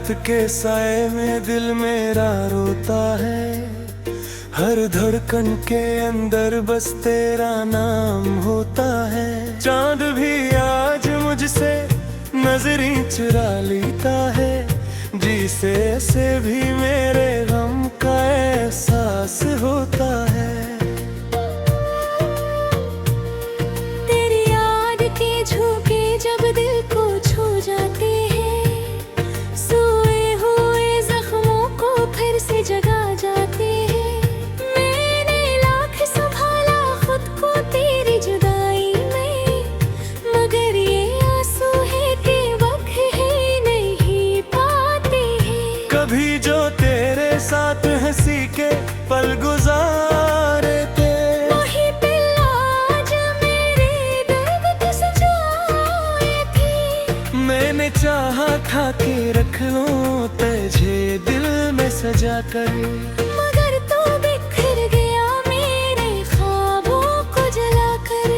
रात के साए में दिल मेरा रोता है, हर धड़कन के अंदर बस तेरा नाम होता है। चांद भी आज मुझसे नजरें चुरा लेता है, जिसे से भी मेरे गम का एहसास होता है। तेरी याद के झोंके जब दिल को छू जाते हैं, सोए हुए जख्मों को फिर से जगा जाते हैं। मैंने लाख संभाला खुद को तेरी जुदाई में, मगर ये आंसू है कि वक्त ही नहीं पाते हैं। कभी जो तेरे साथ हंसी के पल गुजारे थे, वही दिल आज मेरे दर्द को सजाए थे। मैंने चाहा था कि रख लूं तुझे दिल में सजा कर, मगर तू बिखर गया मेरे ख्वाबों को जलाकर।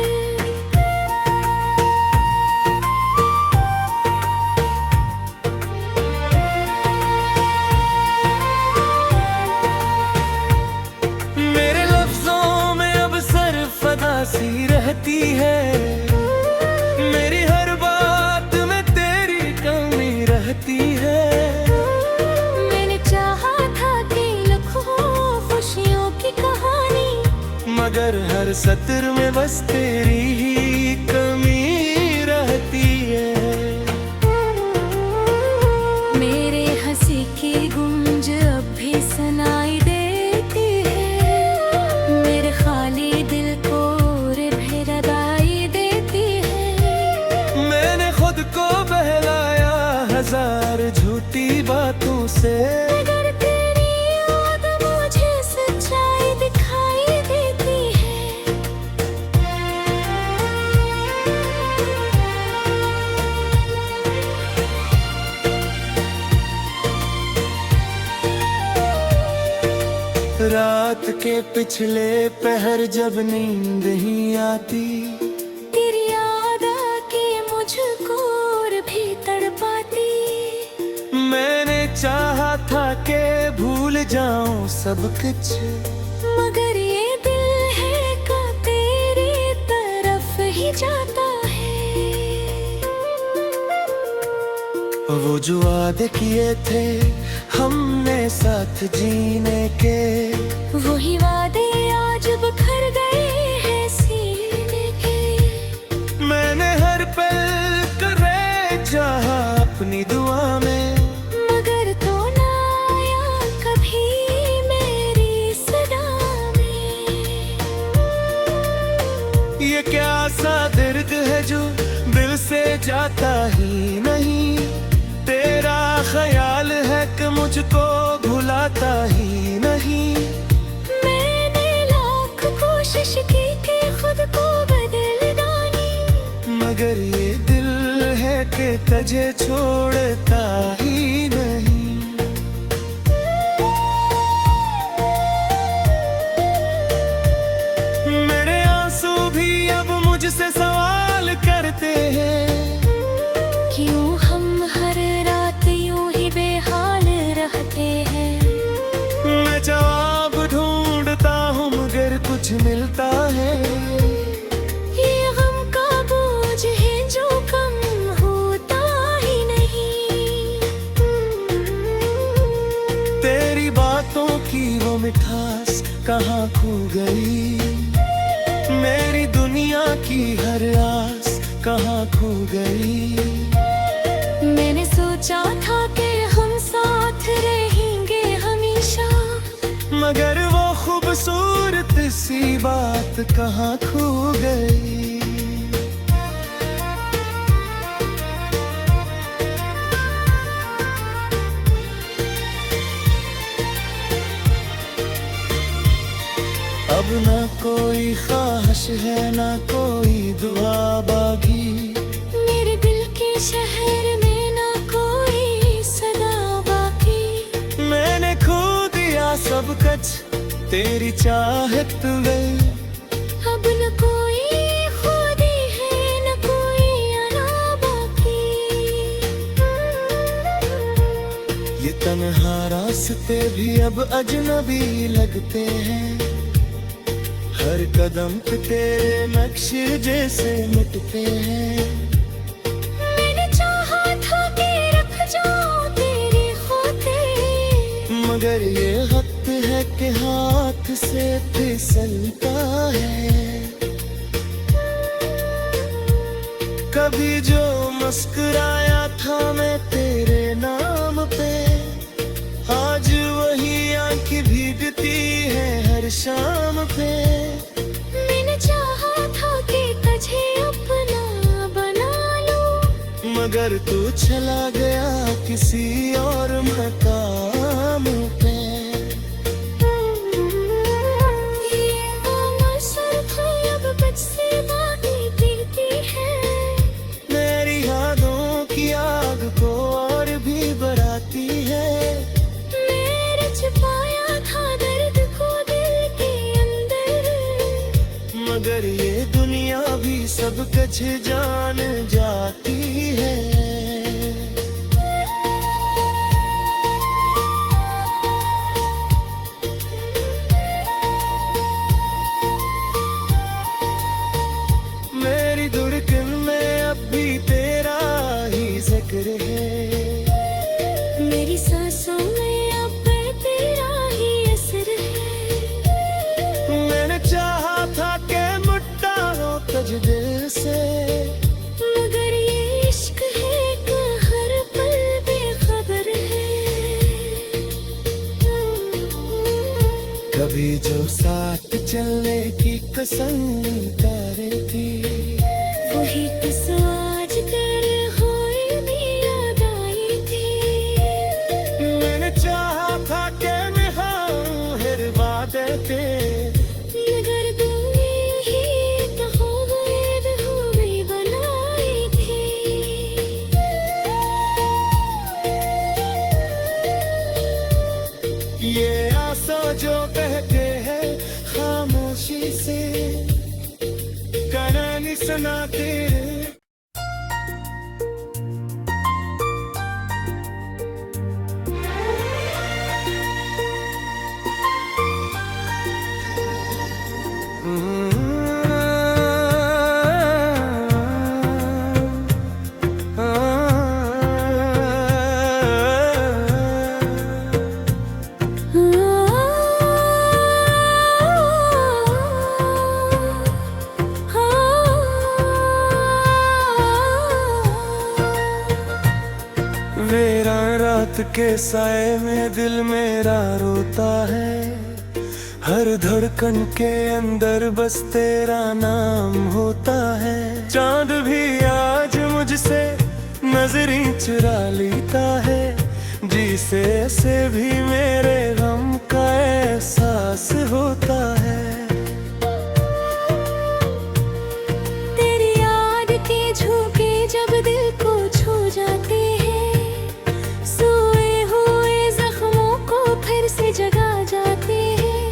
मेरे लफ्जों में अब सरफदा सी रहती है, मेरी हर बात में तेरी कमी रहती है। मैंने चाहा था कि लिखूं खुशियों की कहानी, मगर हर सत्र में बस तेरी ही कमी रहती है। मेरे हंसी की गूंज अब भी सुनाई देती है, मेरे खाली दिल को रदाई देती है। मैंने खुद को बहलाया हजार झूठी बातों से, मगर तेरी याद मुझे सच्चाई दिखाई देती है। रात के पिछले पहर जब नींद ही आती, तेरी याद आके मुझको और भी तड़पाती। मैंने चाहा था कि भूल जाऊं सब कुछ, मगर ये दिल है का तेरी तरफ ही जाता है। वो जो वादे किए थे हमने साथ जीने के, वही वादे आज बिखर गए हैं सीने के। मैंने हर पल करे चाहा अपनी दुआ में, मगर तो ना आया कभी मेरी सदा में। ये क्या सा दर्द है जो दिल से जाता ही नहीं, तेरा ख्याल है कि मुझको भुलाता ही नहीं। मैंने लाख कोशिश की कि खुद को बदल डाली, मगर ये दिल है कि तुझे छोड़ता ही नहीं। मेरे आंसू भी अब मुझसे सवाल करते हैं, क्यों हम हर रात यूं ही बेहाल रहते हैं। मैं जवाब ढूंढता हूँ मगर कुछ मिलता है। ये गम का बोझ है जो कम होता ही नहीं। तेरी बातों की वो मिठास कहाँ खो गई, मेरी दुनिया की हर आस कहाँ खो गई। मैंने सोचा था कि हम साथ रहेंगे हमेशा, मगर वो खूबसूरत सी बात कहाँ खो गई। अब ना कोई ख्वाहिश है ना कोई दुआ बागी, मेरे दिल के शहर में ना कोई सदा बाकी। मैंने खो दिया सब कुछ तेरी चाहत में, अब न कोई खुदी है न कोई अना बाकी। रास्ते भी अब अजनबी लगते हैं, हर कदम पे तेरे नक्शे जैसे मिटते हैं। मैंने चाहा था कि रख जाऊं तेरे होते, मगर ये वक्त है कि हाथ से फिसलता है। कभी जो मुस्कुराया था मैं तेरे नाम पे, आज वही आंखें भीगती है हर शाम पे। मैंने चाहा था कि तुझे अपना बना लूं, मगर तू चला गया किसी और मकाम पे। ये उम्र सिर्फ अब मुझसे बातें कहती है, मेरी यादों की आग को और भी बढ़ाती है। मेरे छिपाया था दर्द को दिल के अंदर, मगर ये दुनिया भी सब कुछ जान जाती है। मेरी धड़कन में अब भी तेरा ही जिक्र है, मेरी सांसों में अब तेरा ही असर है। मैंने चाहा था कि मुट्ठा हो तुझ दिल से, मगर ये इश्क है कि हर पल बेखबर है। कभी जो साथ चलने की कसम करे थी, वही कसम आज कर होए भी याद आई थी। मैंने चाहा था कि निभाऊं हर वादे पे, मगर तूने ही तो हमें बनाई थी। ये आंसू जो बहते हैं खामोशी से, कहानी सुनाते हैं। वीरान रात के साए में दिल मेरा रोता है, हर धड़कन के अंदर बस तेरा नाम होता है। चांद भी आज मुझसे नजरें चुरा लेता है, जिसे से भी मेरे गम का एहसास होता है। तेरी याद के झोंके जब दिल को छू जाते हैं, सोए हुए जख्मों को फिर से जगा जाते हैं।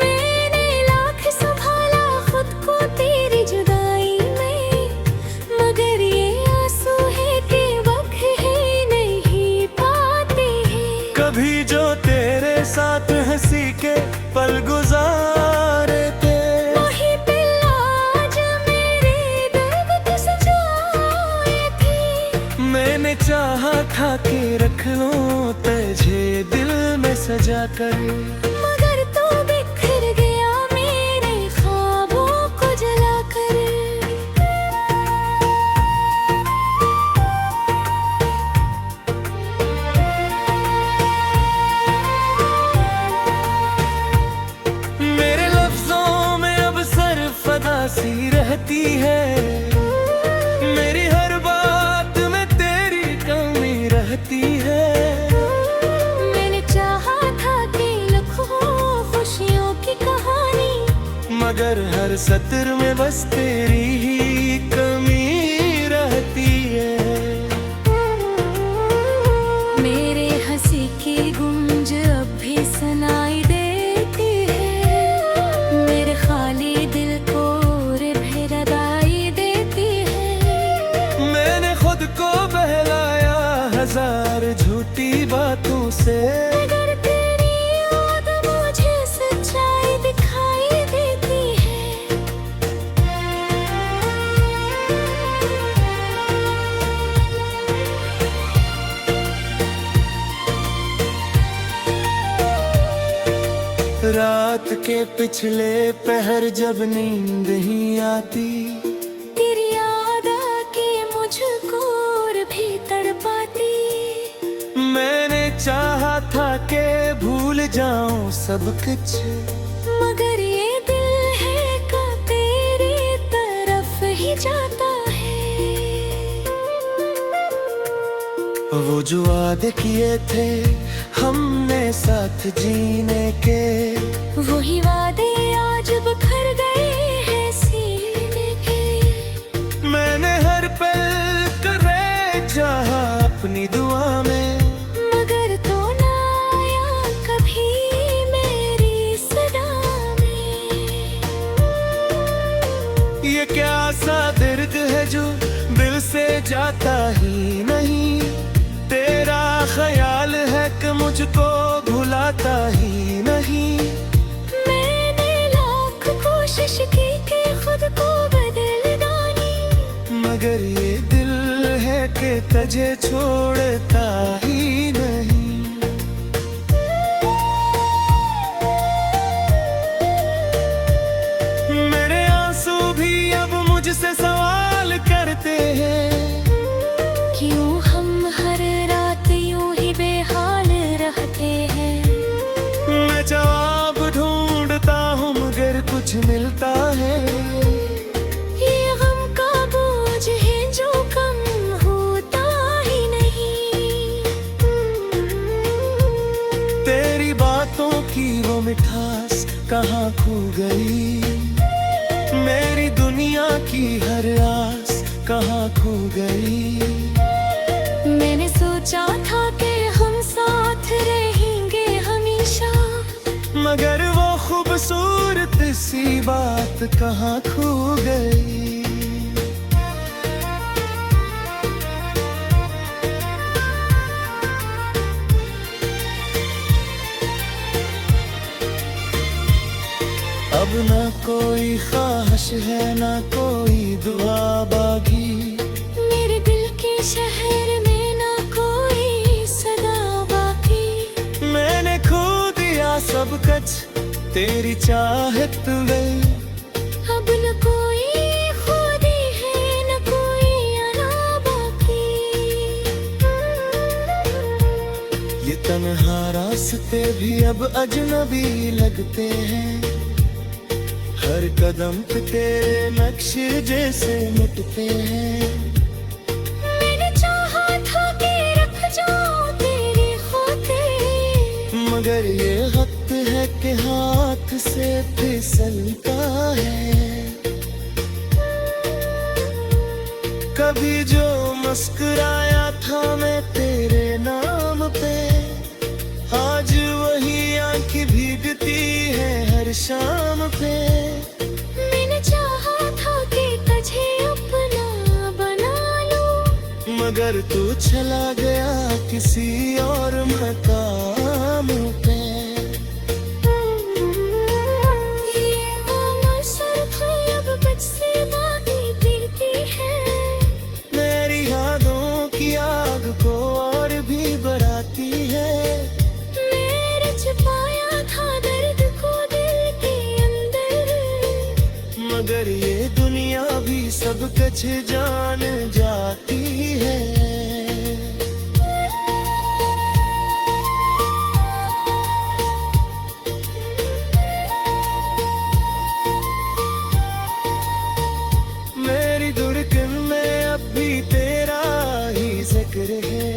मैंने लाख संभाला खुद को तेरी जुदाई में, मगर ये आंसू है कि वक्त है नहीं पाते हैं। कभी जो तेरे साथ हंसी के पल गुजारे थे, वही दिल आज मेरे दर्द के सजाए थे। मैंने चाहा था कि रख लूं तुझे दिल में सजा कर, मगर तू बिखर गया मेरे ख्वाबों को जलाकर। मेरे लफ्जों में अब सरफदा सी रहती है, मेरी हर बात में तेरी कमी रहती है। मैंने चाहा था कि लिखूं खुशियों की कहानी, मगर हर सत्र में बस तेरी ही कमी रहती है। मेरे हंसी की गूंज अब भी सुनाई देती है, मेरे खाली दिल को रे भरदाई देती है। मैंने खुद को बहलाया हजार झूठी बातों से, मगर रात के पिछले पहर जब नींद ही आती, तेरी याद आके मुझको और भी तड़पाती। मैंने चाहा था कि भूल जाऊं सब कुछ, मगर ये दिल है का तेरी तरफ ही जाता है। वो जो वादे किए थे हमने साथ जीने के, वही वादे आज बिखर गए हैं सीने के। मैंने हर पल करे चाहा अपनी दुआ में, मगर तो ना आया कभी मेरी सदा में। ये क्या सा दर्द है जो दिल से जाता ही नहीं, तेरा ख्याल है कि मुझको भुलाता ही नहीं। मैंने लाख कोशिश की कि खुद को बदल डाली, मगर ये दिल है कि तुझे छोड़ता ही नहीं। मेरे आंसू भी अब मुझसे सवाल करते हैं, क्यों हम हर रात यूं ही बेहाल रहते हैं। मैं जवाब ढूंढता हूँ मगर कुछ मिलता है। ये गम का बोझ है जो कम होता ही नहीं। तेरी बातों की वो मिठास कहाँ खो गई, मेरी दुनिया की हर आस कहाँ खो गई। मैंने सोचा था कि हम साथ रहेंगे हमेशा, मगर वो खूबसूरत सी बात कहाँ खो गई। अब ना कोई ख्वाहिश है ना कोई दुआ बागी, मेरे दिल के शहर में ना कोई सदा बाकी। मैंने खो दिया सब कुछ तेरी चाहत में, अब न कोई खुदी है न कोई अना बाकी। ये तन्हा रास्ते भी अब अजनबी लगते हैं, हर कदम पे तेरे नक्शे जैसे मिटते हैं। मैंने चाहा था कि रख जाऊं तेरे होते, मगर ये वक्त है कि हाथ से फिसलता है। कभी जो मुस्कुराया था मैं तेरे नाम पे, आज वही आंखें भीगती है हर शाम पे। मैंने चाहा था कि तुझे अपना बना लूं, मगर तू चला गया किसी और मकाम पे। ये उम्र सिर्फ अब मुझसे बातें गिरती है, मेरी यादों की आग को और भी बढ़ाती है। मेरे छुपाया था दर्द को दिल के अंदर, मगर ये दुनिया भी सब कुछ जान जाती है। मेरी धड़कन में अब भी तेरा ही जिक्र है,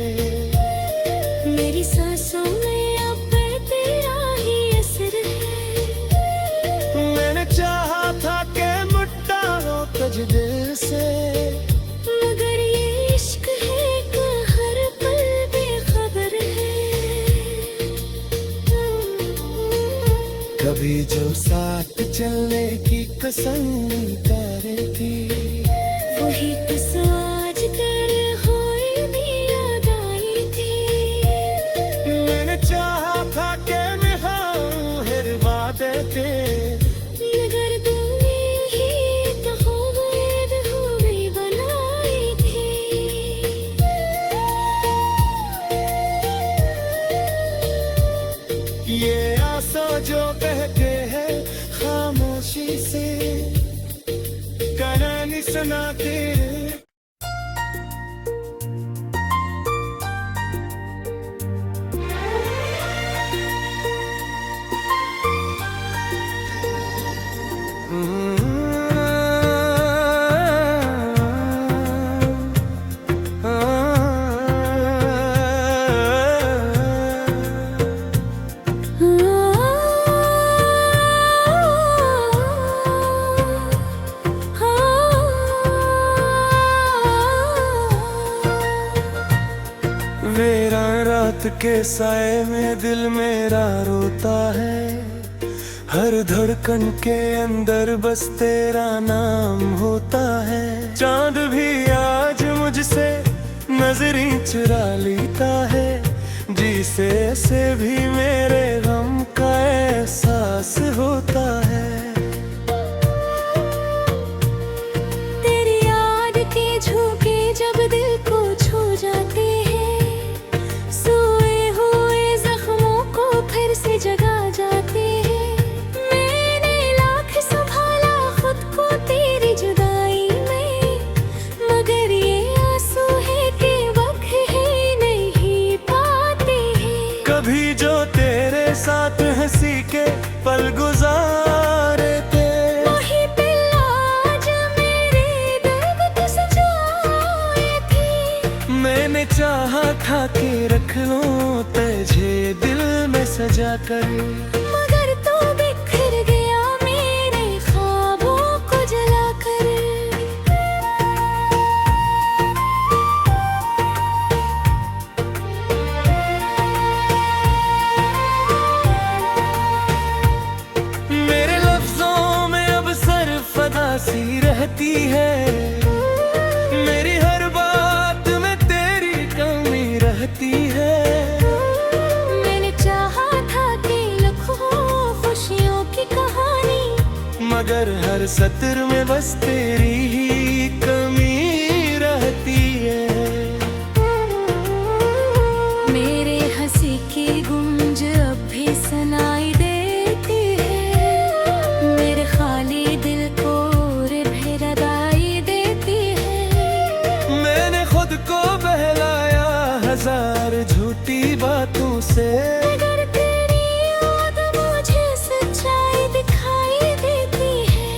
मेरी सांसों में अब तेरा ही असर है। मैंने चाहा था कि मुट्ठा हो तुझ दिल से, मगर ये इश्क है कि हर पल बेखबर है। कभी जो साथ चलने की कसम करे थी, वही कसम आज कर होए भी याद आई थी। मैंने चाहा था कि निभाऊं हर वादे थे, मगर तुमने ही तो हुए बनाई थी। ये आंसू जो बह बना के। वीरान रात के साए में दिल मेरा रोता है, हर धड़कन के अंदर बस तेरा नाम होता है। चांद भी आज मुझसे नजरें चुरा लेता है, जिसे से भी मेरे गम का एहसास होता है। तेरी याद के झोंके जब दिल को छू जाते हैं, सोए हुए जख्मों को फिर से जगा जाते हैं। मैंने लाख संभाला खुद को तेरी जुदाई में, मगर ये आंसू है कि वक्त ही नहीं पाते हैं। कभी जो तेरे साथ हंसी के पल गुजारे थे, वही पल आज मेरे दर्द को सजाए थे। मैंने चाहा था कि रख लूं तुझे दिल में सजा कर, मगर तू बिखर गया मेरे ख्वाबों को जलाकर। मेरे लफ्जों में अब सरफदा सी रहती है, मेरी हर बात में तेरी कमी रहती है। मैंने चाहा था कि लिखूं खुशियों की कहानी, मगर हर सत्र में बस तेरी ही कमी रहती है। मेरे हंसी की गूंज अब भी सुनाई देती है, मेरे खाली दिल को रदाई देती है। मैंने खुद को बहलाया हजार झूठी बातों से, मगर तेरी याद मुझे सच्चाई दिखाई देती है।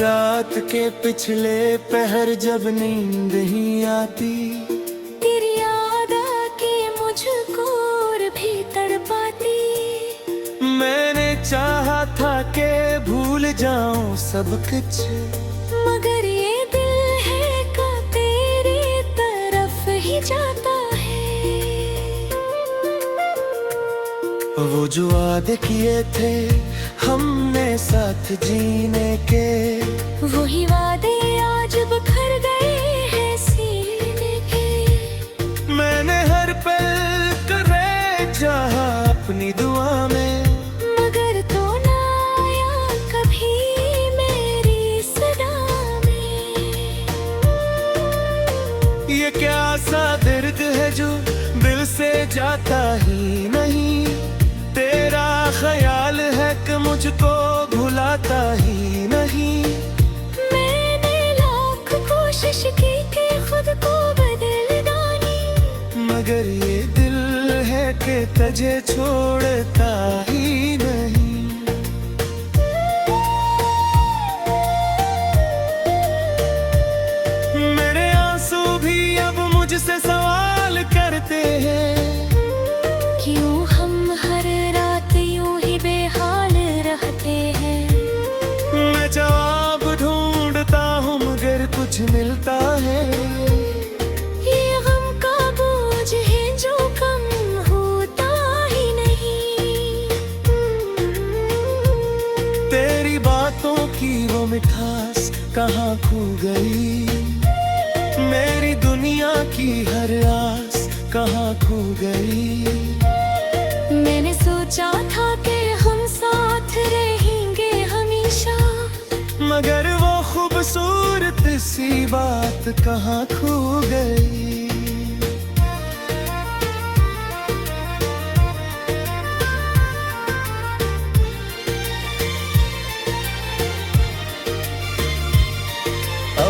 रात के पिछले पहर जब नींद ही आती, तेरी याद आके मुझको और भी तड़पाती। मैंने चाहा था कि भूल जाऊं सब कुछ, मगर ये दिल है का तेरी तरफ ही जाता है। वो जो वादे किए थे हमने साथ जीने के, वही वादे आज बिखर गए हैं सीने के। मैंने हर पल करे चाहा अपनी दुआ में, मगर तो ना आया कभी मेरी सदा में। ये क्या सा दर्द है जो दिल से जाता ही नहीं, तेरा ख्याल है कि मुझको भुलाता ही नहीं। मैंने लाख कोशिश की कि खुद को बदल डाली, मगर ये दिल है कि तुझे छोड़ता ही नहीं। मेरे आंसू भी अब मुझसे सवाल करते हैं, क्यों हम हर रात यूं ही बेहाल रहते हैं। मैं जवाब ढूंढता हूँ मगर कुछ मिलता है। ये गम का बोझ है जो कम होता ही नहीं। तेरी बातों की वो मिठास कहाँ खो गई, मेरी दुनिया की हर आस कहाँ खो गई। मैंने सोचा था कि हम साथ रहेंगे हमेशा, मगर वो खूबसूरत सी बात कहाँ खो गई।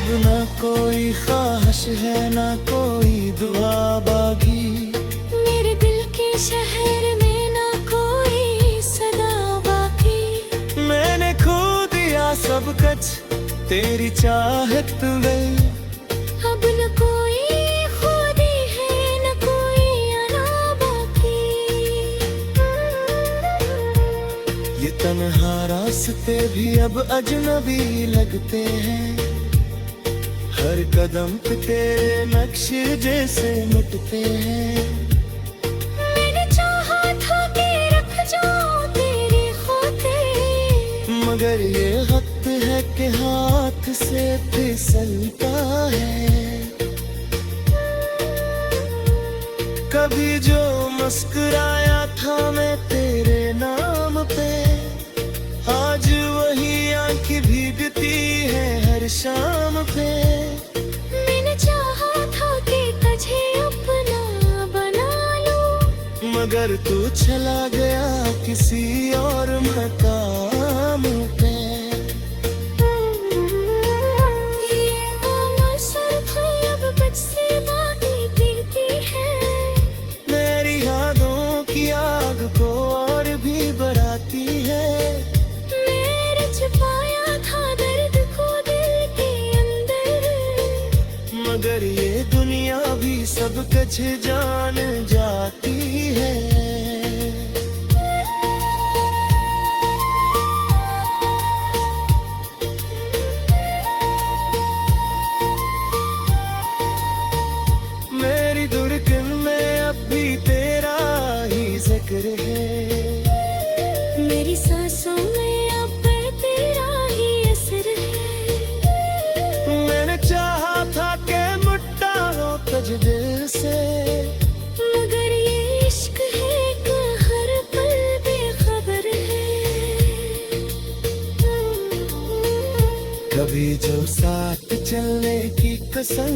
अब ना कोई ख्वाहिश है ना कोई दुआ बागी, मेरे दिल के शहर में ना कोई सदा बाकी। मैंने खो दिया सब कुछ तेरी चाहत में, अब न कोई खुदी है न कोई आना बाकी। ये तन्हा रास्ते भी अब अजनबी लगते हैं, हर कदम पे तेरे नक्शे जैसे मिटते हैं। मैंने चाहा था कि रख जाऊं तेरे खोते, मगर ये वक्त है कि हाथ से फिसलता है। कभी जो मुस्कुराया था मैं तेरे नाम पे, आज वही आंखें भीगती है हर शाम पे। मैंने चाहा था कि तुझे अपना बना लूं, मगर तू चला गया किसी और मकाम पे। ये आना सिर्फ अब मुझसे बातें कहती है, मेरी यादों की आग को और भी बढ़ाती है। मेरे छुपाया था दर्द को दिल के अंदर, मगर ये दुनिया भी सब कुछ जान जाती है। मेरी धड़कन में अब भी तेरा ही जिक्र है, मेरी सांसों में अब तेरा ही असर है। मैंने चाहा था कि मुट्ठा हो तुझ दिल से, मगर ये इश्क है कि हर पल बेखबर है। कभी जो साथ चलने की कसम